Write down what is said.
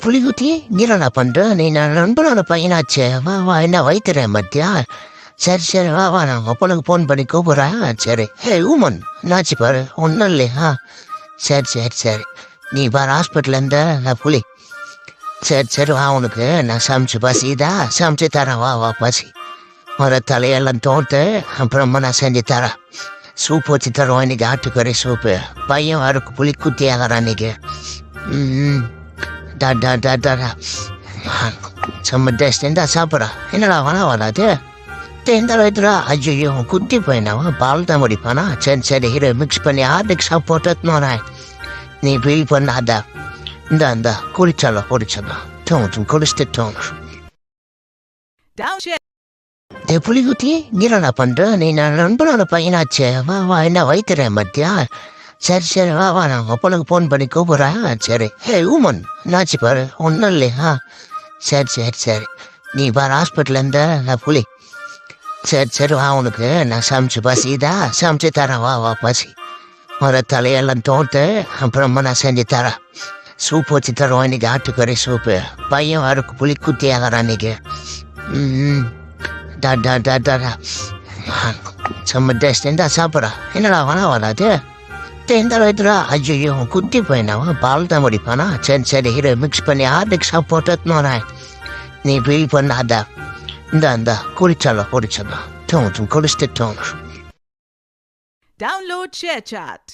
புலிகுட்டி நீலடா பண்ற நீ நான் நண்பனோட பையனாச்சே வா வா என்ன வைக்கிறேன் மத்தியா சரி சரி வா வா நான் அப்பனுக்கு ஃபோன் பண்ணி கூப்பிட்றேன் சரி ஹே ஊமன் என்னாச்சு பாரு ஒன்றும் இல்லையா சரி சரி சரி நீ பாரு ஹாஸ்பிட்டல் இருந்த நான் புலி சரி சரி வா உனக்கு நான் சமைச்சு பசிதா சமைச்சு தரேன் வா வா பசி ஒரு தலையெல்லாம் தோட்டு அப்புறமா நான் செஞ்சு தரேன் சூப் வச்சு தருவோம் இன்னைக்கு ஆட்டுக்கறி சூப்பு பையன் அவருக்கு புலிக்குட்டி ஆகிறான் இன்னைக்கு ம் டா டா டா டா டா செம்ம டேஸ்ட் எந்த சாப்பிட்றா என்னடா வேணா வராது எந்த வயதுடா ஐயோ குட்டி பையனாவா பால் தான் முடிப்பானா சரி சரி ஹீரோ மிக்ஸ் பண்ணி ஹார்லிக்ஸாக போட்டுன்னு நீ ஃபீல் பண்ணாதா இந்த குடிச்சாலும் தோணும் குடிச்சிட்டு தோணும் புலிகுட்டி நீலடா பண்ற நீ நான் நண்பனோட பையனாச்சே வா வா என்ன வைக்கிறேன் மத்தியா சரி சரி வா வா நான் அப்பனுக்கு ஃபோன் பண்ணி கூப்பிட்றேன் சரி ஹே ஊமன் என்னாச்சு பாரு ஒன்றும் இல்லையா சரி சரி சரி நீ பாரு ஹாஸ்பிட்டல் இருந்த நான் புலி சரி சரி வா உனக்கு நான் சமைச்சு பசிதா சமைச்சு தரேன் வா வா பசி ஒரு தலையெல்லாம் தோட்டு அப்புறமா நான் செஞ்சு தரேன் சூப் வச்சு தருவோம் இன்னைக்கு ஆட்டுக்கறி சூப்பு பையன் அவருக்கு புலிக்குட்டி ஆகிறான் இன்னைக்கு ம் டா டா டா டா டா செம்ம டேஸ்ட் எந்த சாப்பிட்றா என்னடா வேணா வராது எந்த வயதுடா ஐயோ குட்டி பையனாவா பால் தான் முடிப்பானா சரி சரி ஹீரோ மிக்ஸ் பண்ணி ஹார்லிக்ஸாக போட்டுன்னு நீ ஃபீல் பண்ணாதா இந்த குடிச்சாலும் தோணும் குடிச்சிட்டு தோணும் Download ShareChat.